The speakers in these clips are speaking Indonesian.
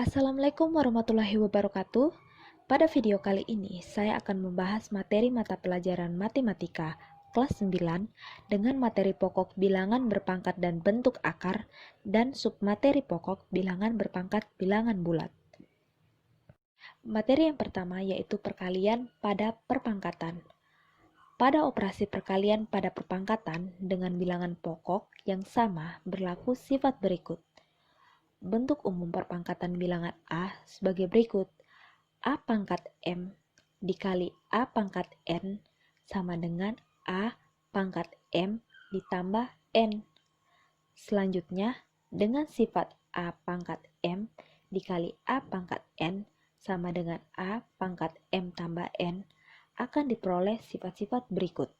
Assalamualaikum warahmatullahi wabarakatuh. Pada video kali ini, saya akan membahas materi mata pelajaran matematika kelas 9 dengan materi pokok bilangan berpangkat dan bentuk akar dan submateri pokok bilangan berpangkat bilangan bulat. Materi yang pertama yaitu perkalian pada perpangkatan. Pada operasi perkalian pada perpangkatan dengan bilangan pokok yang sama berlaku sifat berikut. Bentuk umum perpangkatan bilangan A sebagai berikut. A pangkat M dikali A pangkat N sama dengan A pangkat M ditambah N. Selanjutnya, dengan sifat A pangkat M dikali A pangkat N sama dengan A pangkat M tambah N akan diperoleh sifat-sifat berikut.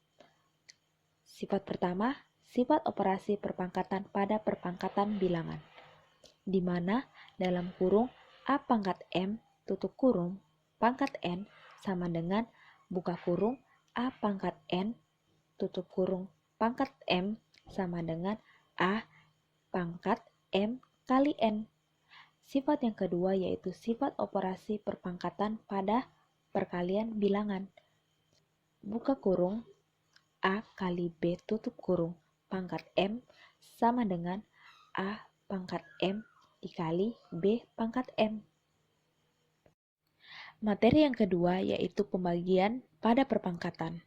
Sifat pertama, sifat operasi perpangkatan pada perpangkatan bilangan, di mana dalam kurung A pangkat M tutup kurung pangkat N sama dengan buka kurung A pangkat N tutup kurung pangkat M sama dengan A pangkat M kali N. Sifat yang kedua yaitu sifat operasi perpangkatan pada perkalian bilangan. Buka kurung A kali B tutup kurung pangkat M sama dengan A pangkat M dikali B pangkat M. Materi yang kedua yaitu pembagian pada perpangkatan.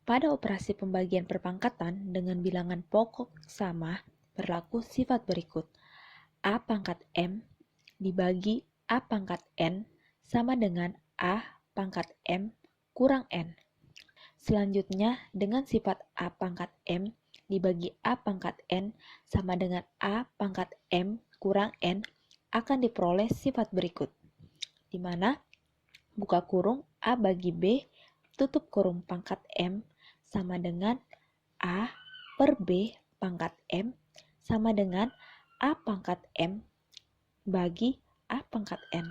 Pada operasi pembagian perpangkatan dengan bilangan pokok sama berlaku sifat berikut. A pangkat M dibagi A pangkat N sama dengan A pangkat M kurang N. Selanjutnya dengan sifat A pangkat M dibagi A pangkat N sama dengan A pangkat M kurang N akan diperoleh sifat berikut, di mana buka kurung A bagi B tutup kurung pangkat M sama dengan A per B pangkat M sama dengan A pangkat M bagi A pangkat N.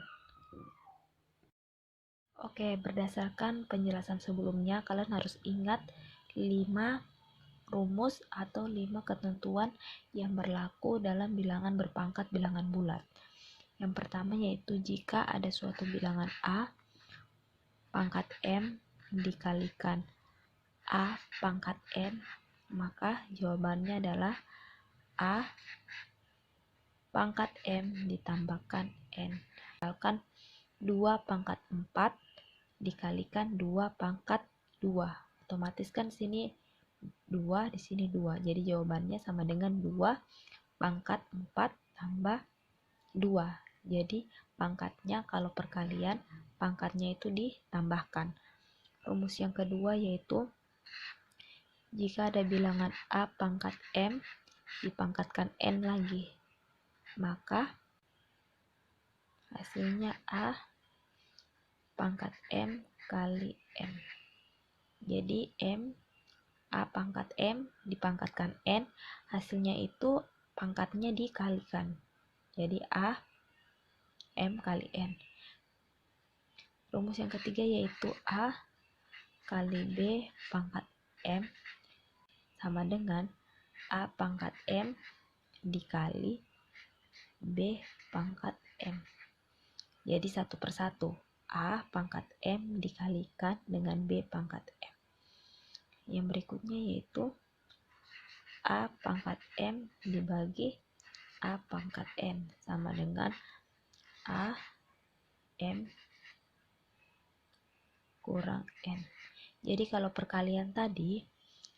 Oke, berdasarkan penjelasan sebelumnya, kalian harus ingat 5 rumus atau 5 ketentuan yang berlaku dalam bilangan berpangkat bilangan bulat. Yang pertama yaitu jika ada suatu bilangan A pangkat M dikalikan A pangkat N, maka jawabannya adalah A pangkat M ditambahkan N. Misalkan 2 pangkat 4 dikalikan 2 pangkat 2. Otomatis kan sini 2, di sini 2. Jadi jawabannya sama dengan 2 pangkat 4 tambah 2. Jadi pangkatnya kalau perkalian, pangkatnya itu ditambahkan. Rumus yang kedua yaitu jika ada bilangan A pangkat M dipangkatkan N lagi, maka hasilnya A pangkat M kali M. Jadi A pangkat M dipangkatkan N, hasilnya itu pangkatnya dikalikan. Jadi A M kali N. Rumus yang ketiga yaitu A kali B pangkat M sama dengan A pangkat M dikali B pangkat M. Jadi satu per satu, A pangkat M dikalikan dengan B pangkat M. Yang berikutnya yaitu A pangkat M dibagi A pangkat N sama dengan A M kurang N. Jadi kalau perkalian tadi,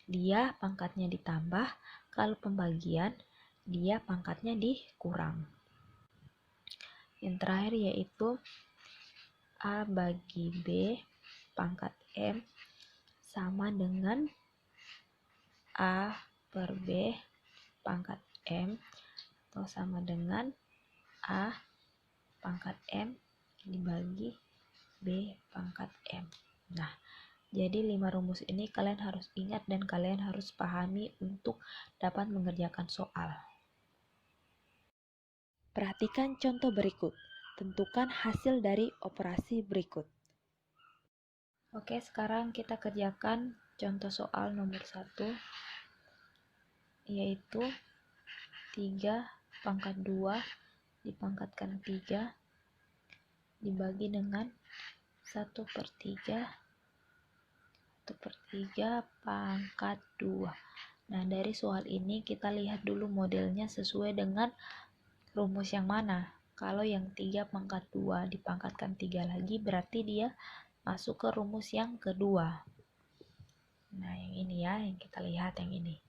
dia pangkatnya ditambah, kalau pembagian, dia pangkatnya dikurang. Yang terakhir yaitu A bagi B pangkat M sama dengan A per B pangkat M atau sama dengan A pangkat M dibagi B pangkat M. Nah, jadi 5 rumus ini kalian harus ingat dan kalian harus pahami untuk dapat mengerjakan soal. Perhatikan contoh berikut. Tentukan hasil dari operasi berikut. Oke, sekarang kita kerjakan contoh soal nomor 1, yaitu 3 pangkat 2 dipangkatkan 3 dibagi dengan 1/3 pangkat 2. Nah, dari soal ini kita lihat dulu modelnya sesuai dengan rumus yang mana. Kalau yang 3 pangkat 2 dipangkatkan 3 lagi, berarti dia masuk ke rumus yang kedua. Nah, yang ini ya, yang kita lihat yang ini.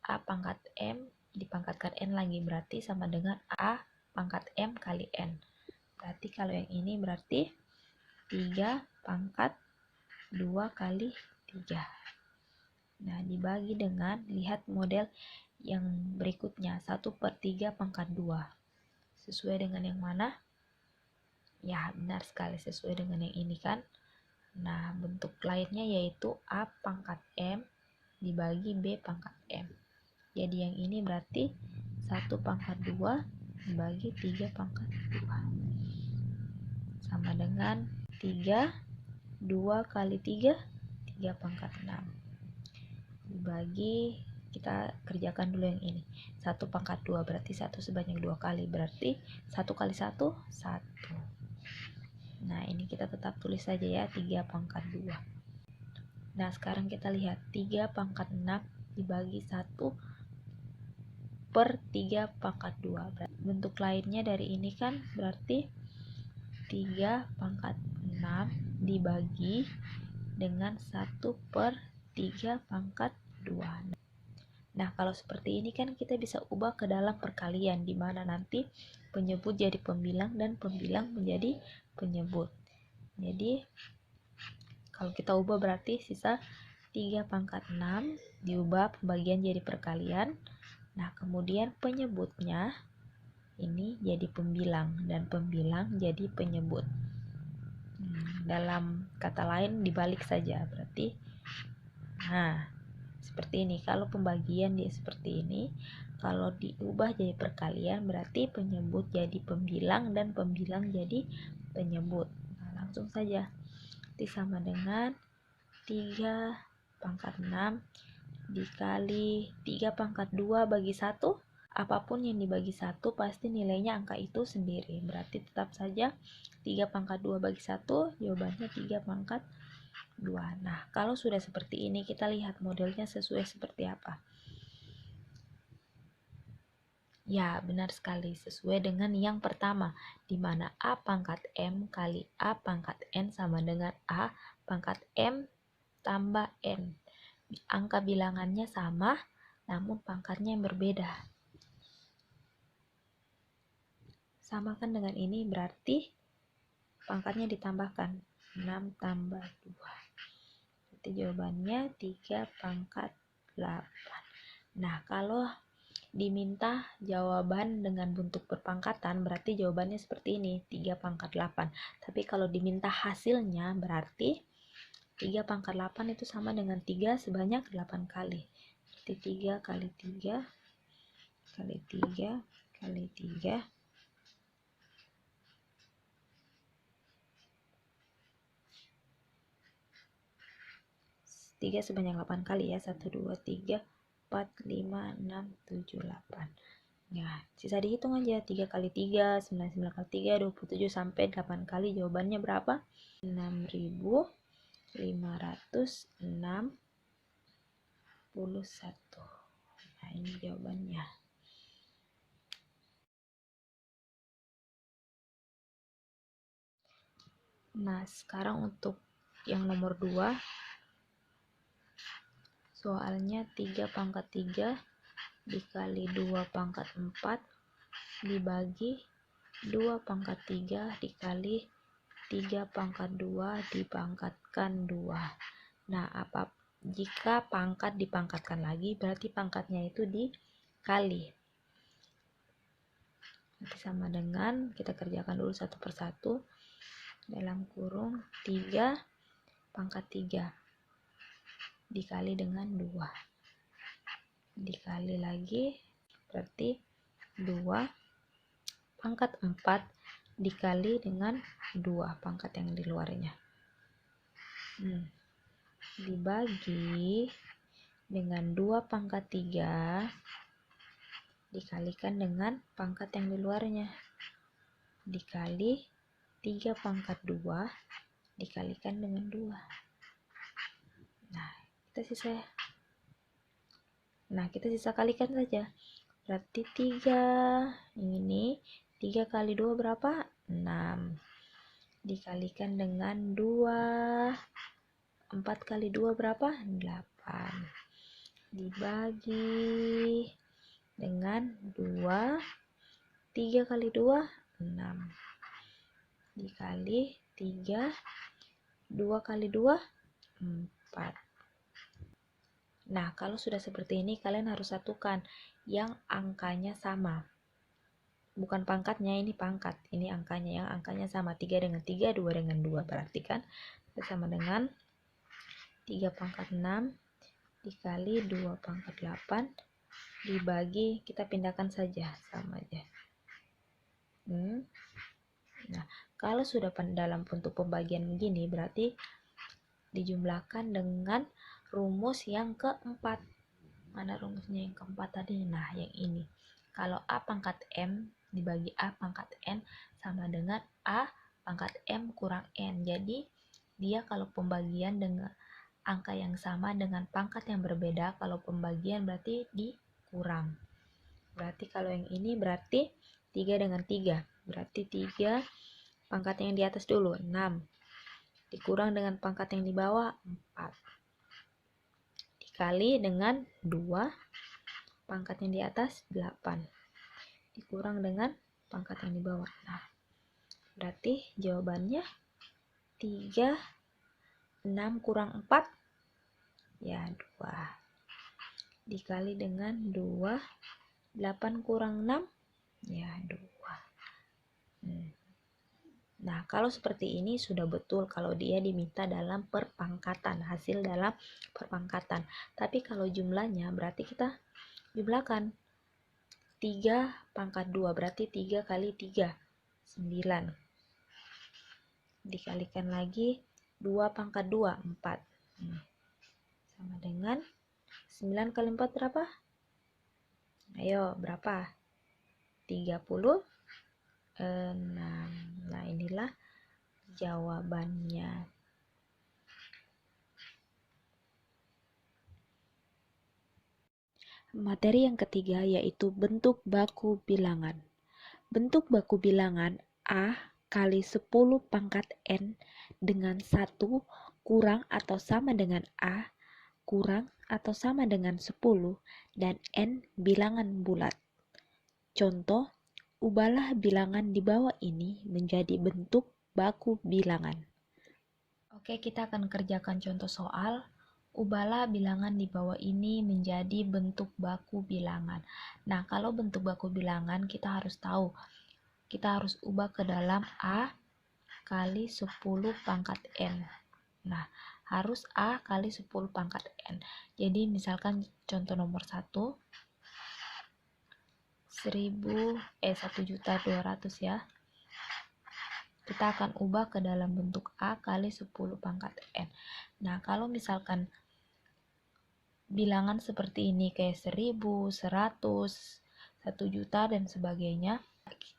A pangkat M dipangkatkan N lagi, berarti sama dengan A pangkat M kali N. Berarti kalau yang ini berarti 3 pangkat 2 kali 3. Nah, dibagi dengan, lihat model yang berikutnya, 1/3 pangkat 2. Sesuai dengan yang mana? Ya, benar sekali sesuai dengan yang ini kan. Nah, bentuk lainnya yaitu A pangkat M dibagi B pangkat M. Jadi yang ini berarti 1 pangkat 2 dibagi 3 pangkat 2. Sama dengan 3, 2 kali 3, 3 pangkat 6. Dibagi, kita kerjakan dulu yang ini. 1 pangkat 2 berarti 1 sebanyak 2 kali. Berarti 1 kali 1, 1. Nah, ini kita tetap tulis saja ya, 3 pangkat 2. Nah, sekarang kita lihat 3 pangkat 6 dibagi 1/3 pangkat 2. Bentuk lainnya dari ini kan berarti 3 pangkat 6 dibagi dengan 1/3 pangkat 2. Nah, kalau seperti ini kan kita bisa ubah ke dalam perkalian, di mana nanti penyebut jadi pembilang dan pembilang menjadi penyebut. Jadi kalau kita ubah berarti sisa 3 pangkat 6 diubah pembagian jadi perkalian. Nah, kemudian penyebutnya ini jadi pembilang dan pembilang jadi penyebut. Dalam kata lain dibalik saja berarti. Nah, seperti ini. Kalau pembagian dia seperti ini, kalau diubah jadi perkalian berarti penyebut jadi pembilang dan pembilang jadi penyebut. Nah, langsung saja. Nanti sama dengan 3 pangkat 6 dikali 3 pangkat 2 bagi 1. Apapun yang dibagi 1 pasti nilainya angka itu sendiri. Berarti tetap saja 3 pangkat 2 bagi 1, jawabannya 3 pangkat 2. Nah, kalau sudah seperti ini, kita lihat modelnya sesuai seperti apa. Ya, benar sekali, sesuai dengan yang pertama, di mana A pangkat M kali A pangkat N sama dengan A pangkat M tambah N. Angka bilangannya sama, namun pangkatnya yang berbeda. Samakan dengan ini, berarti pangkatnya ditambahkan, 6 tambah 2. Berarti jawabannya 3 pangkat 8. Nah, kalau diminta jawaban dengan bentuk berpangkatan, berarti jawabannya seperti ini, 3 pangkat 8. Tapi kalau diminta hasilnya, berarti 3 pangkat 8 itu sama dengan 3 sebanyak 8 kali. Berarti 3 kali 3 kali 3 kali 3. 3 sebanyak 8 kali ya. 1, 2, 3, 4, 5, 6, 7, 8. Ya, sisa dihitung aja. 3 kali 3, 9, 9 kali 3, 27 sampai 8 kali. Jawabannya berapa? 6.561. Nah, ini jawabannya. Nah, sekarang untuk yang nomor 2. Soalnya 3 pangkat 3 dikali 2 pangkat 4 dibagi 2 pangkat 3 dikali 3 pangkat 2 dipangkatkan 2. Nah, jika pangkat dipangkatkan lagi, berarti pangkatnya itu dikali. Nanti sama dengan, kita kerjakan dulu satu persatu. Dalam kurung 3 pangkat 3 dikali dengan 2. Dikali lagi, berarti 2 pangkat 4 dikali dengan 2 pangkat yang di luarnya. Dibagi dengan 2 pangkat 3 dikalikan dengan pangkat yang di luarnya. dikali 3 pangkat 2 dikalikan dengan 2. Nah, kita sisa kalikan saja. Berarti 3 ini 3 kali 2 berapa? 6. Dikalikan dengan 2. 4 kali 2 berapa? 8. Dibagi dengan 2. 3 kali 2, 6. Dikali 3. 2 kali 2, 4. Nah, kalau sudah seperti ini, kalian harus satukan yang angkanya sama. Bukan pangkatnya, ini pangkat. Ini angkanya, yang angkanya sama. 3 dengan 3, 2 dengan 2. Berarti kan sama dengan 3 pangkat 6 dikali 2 pangkat 8 dibagi, kita pindahkan saja, sama aja. Nah, kalau sudah dalam bentuk pembagian begini, berarti dijumlahkan dengan rumus yang keempat. Mana rumusnya yang keempat tadi? Nah, yang ini. Kalau A pangkat M dibagi A pangkat N sama dengan A pangkat M kurang N. Jadi, dia kalau pembagian dengan angka yang sama dengan pangkat yang berbeda, kalau pembagian berarti dikurang. Berarti kalau yang ini berarti 3 dengan 3. Berarti 3 pangkat yang di atas dulu, 6. Dikurang dengan pangkat yang di bawah, 4. Dikali dengan 2. Pangkat yang di atas, 8. Dikurang dengan pangkat yang di bawah. Nah, berarti jawabannya 3, 6 kurang 4. Ya, 2. Dikali dengan 2. 8 kurang 6, ya 2. Nah, kalau seperti ini sudah betul kalau dia diminta dalam perpangkatan, hasil dalam perpangkatan. Tapi kalau jumlahnya berarti kita jumlahkan 3 pangkat 2, berarti 3 kali 3, 9. Dikalikan lagi 2 pangkat 2, 4. Sama dengan 9 kali 4 berapa? Ayo, berapa? 36. Nah, inilah jawabannya. Materi yang ketiga yaitu bentuk baku bilangan. Bentuk baku bilangan A kali 10 pangkat N dengan 1 kurang atau sama dengan A kurang atau sama dengan 10 dan N bilangan bulat. Contoh, ubahlah bilangan di bawah ini menjadi bentuk baku bilangan. Oke, kita akan kerjakan contoh soal. Ubahlah bilangan di bawah ini menjadi bentuk baku bilangan. Nah, kalau bentuk baku bilangan kita harus tahu. Kita harus ubah ke dalam A kali 10 pangkat N. Nah, harus A kali 10 pangkat N. Jadi, misalkan contoh nomor 1. 1.200.000 ya. Kita akan ubah ke dalam bentuk A kali 10 pangkat N. Nah, kalau misalkan bilangan seperti ini kayak 1.000, 100, 1 juta dan sebagainya,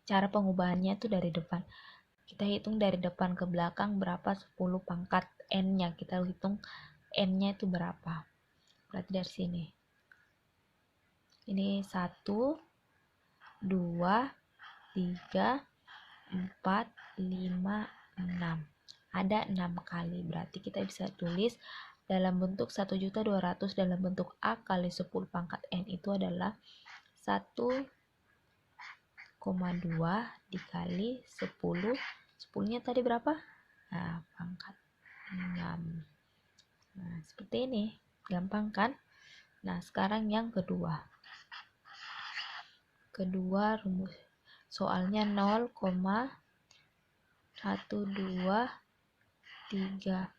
cara pengubahannya itu dari depan. Kita hitung dari depan ke belakang berapa 10 pangkat N-nya. Kita hitung N-nya itu berapa. Berarti dari sini. Ini 1, 2, 3, 4, 5, 6. Ada 6 kali. Berarti kita bisa tulis dalam bentuk 1.200.000 dalam bentuk A kali 10 pangkat N itu adalah 1,2 dikali 10. 10-nya tadi berapa? Nah, pangkat 6. Nah, seperti ini. Gampang kan? Nah, sekarang yang kedua. Kedua rumus. Soalnya 0,123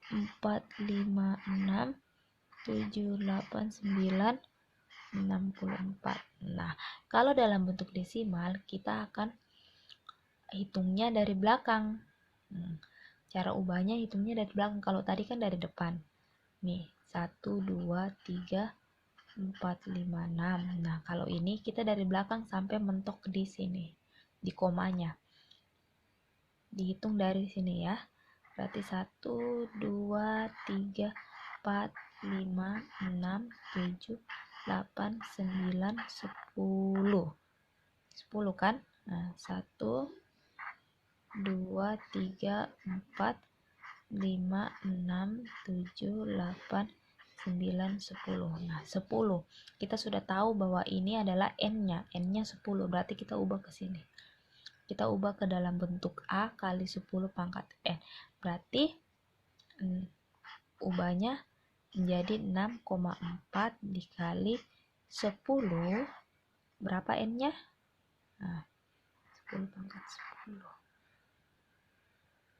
456 789 64. Nah, kalau dalam bentuk desimal kita akan hitungnya dari belakang. Cara ubahnya hitungnya dari belakang. Kalau tadi kan dari depan. Nih, 1, 2, 3, 456. Nah, kalau ini kita dari belakang sampai mentok di sini, di komanya. Dihitung dari sini ya. Berarti 1, 2, 3, 4, 5, 6, 7, 8, 9, 10. 10 kan? Nah, 1, 2, 3, 4, 5, 6, 7, 8, 9, 10. Nah, 10. Kita sudah tahu bahwa ini adalah N-nya. N-nya 10. Berarti kita ubah ke sini. Kita ubah ke dalam bentuk A kali 10 pangkat N. Berarti ubahnya menjadi 6,4 dikali 10. Berapa N-nya? Nah, 10 pangkat 10.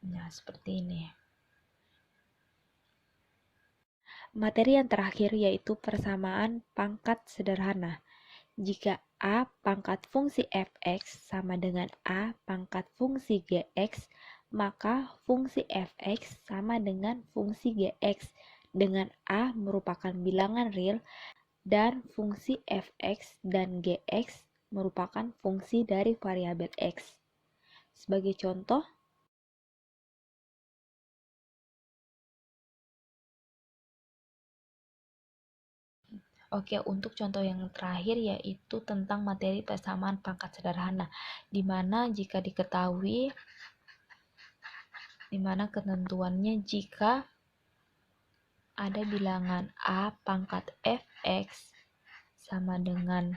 Nah, seperti ini. Materi yang terakhir yaitu persamaan pangkat sederhana. Jika A pangkat fungsi fx sama dengan A pangkat fungsi gx, maka fungsi fx sama dengan fungsi gx dengan A merupakan bilangan real dan fungsi fx dan gx merupakan fungsi dari variabel x. Sebagai contoh, oke, untuk contoh yang terakhir yaitu tentang materi persamaan pangkat sederhana, di mana jika diketahui, di mana ketentuannya jika ada bilangan A pangkat fx sama dengan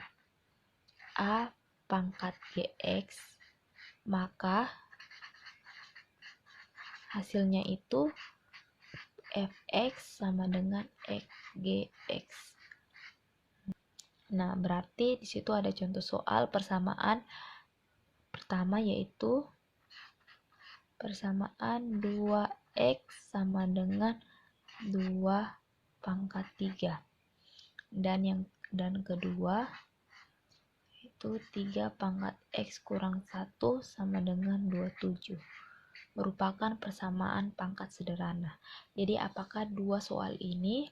A pangkat gx, maka hasilnya itu fx sama dengan gx. Nah, berarti di situ ada contoh soal persamaan pertama yaitu persamaan 2x sama dengan 2 pangkat 3. Dan kedua itu 3 pangkat x kurang 1 sama dengan 27. Merupakan persamaan pangkat sederhana. Jadi apakah dua soal ini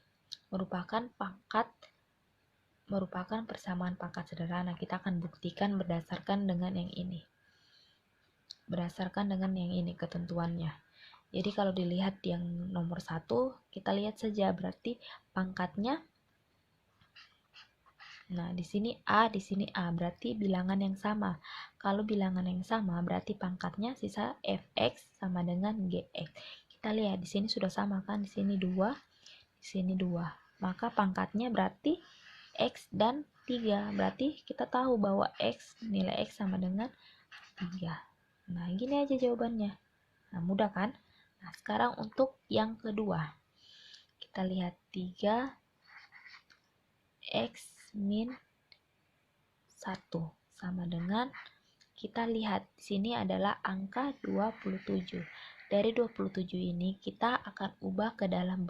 merupakan persamaan pangkat sederhana? Kita akan buktikan berdasarkan dengan yang ini. Ketentuannya. Jadi kalau dilihat yang nomor 1, kita lihat saja berarti pangkatnya. Nah, di sini A, berarti bilangan yang sama. Kalau bilangan yang sama berarti pangkatnya sisa fx sama dengan gx. Kita lihat di sini sudah sama kan? Di sini 2, di sini 2. Maka pangkatnya berarti x dan 3. Berarti kita tahu bahwa nilai x sama dengan 3. Nah, gini aja jawabannya. Nah, mudah kan? Nah, sekarang untuk yang kedua. Kita lihat 3x min 1 sama dengan, kita lihat di sini adalah angka 27. Dari 27 ini kita akan ubah ke dalam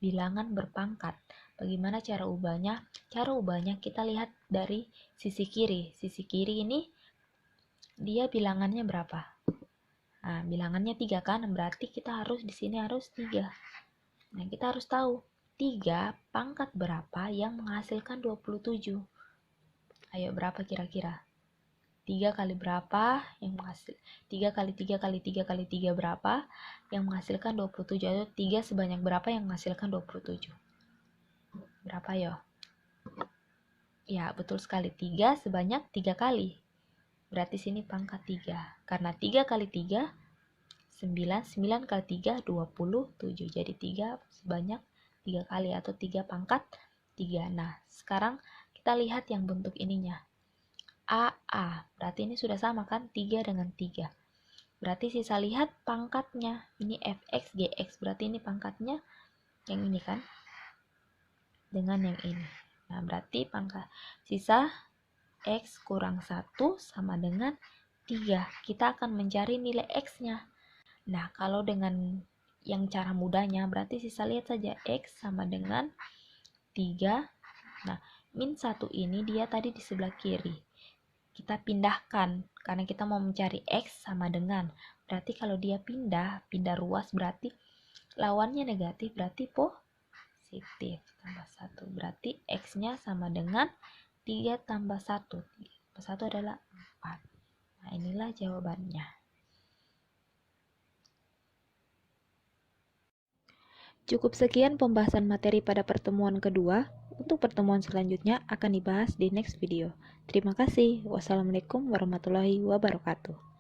bilangan berpangkat. Bagaimana cara ubahnya? Cara ubahnya kita lihat dari sisi kiri. Sisi kiri ini dia bilangannya berapa? Nah, bilangannya 3 kan? Berarti kita harus di sini harus 3. Nah, kita harus tahu 3 pangkat berapa yang menghasilkan 27. Ayo, berapa kira-kira? 3 kali berapa yang menghasil? 3 kali 3 kali 3 kali 3 berapa yang menghasilkan 27? Atau 3 sebanyak berapa yang menghasilkan 27? Berapa ya? Ya, betul sekali. 3 sebanyak 3 kali. Berarti sini pangkat 3. Karena 3 kali 3, 9. 9 kali 3, 27. Jadi 3 sebanyak 3 kali atau 3 pangkat 3. Nah, sekarang kita lihat yang bentuk ininya. AA. Berarti ini sudah sama kan? 3 dengan 3. Berarti sisa lihat pangkatnya. Ini fx, gx. Berarti ini pangkatnya yang ini kan? Dengan yang ini. Nah, berarti pangkat sisa x kurang 1 sama dengan 3. Kita akan mencari nilai x-nya. Nah, kalau dengan yang cara mudahnya, berarti sisa lihat saja x sama dengan 3. Nah, min 1 ini dia tadi di sebelah kiri. Kita pindahkan, karena kita mau mencari x sama dengan. Berarti kalau dia pindah ruas, berarti lawannya negatif, berarti positif. positif tambah 1. Berarti X-nya sama dengan 3 tambah 1. 3 tambah 1 adalah 4. Nah, inilah jawabannya. Cukup sekian pembahasan materi pada pertemuan kedua. Untuk pertemuan selanjutnya akan dibahas di next video. Terima kasih. Wassalamualaikum warahmatullahi wabarakatuh.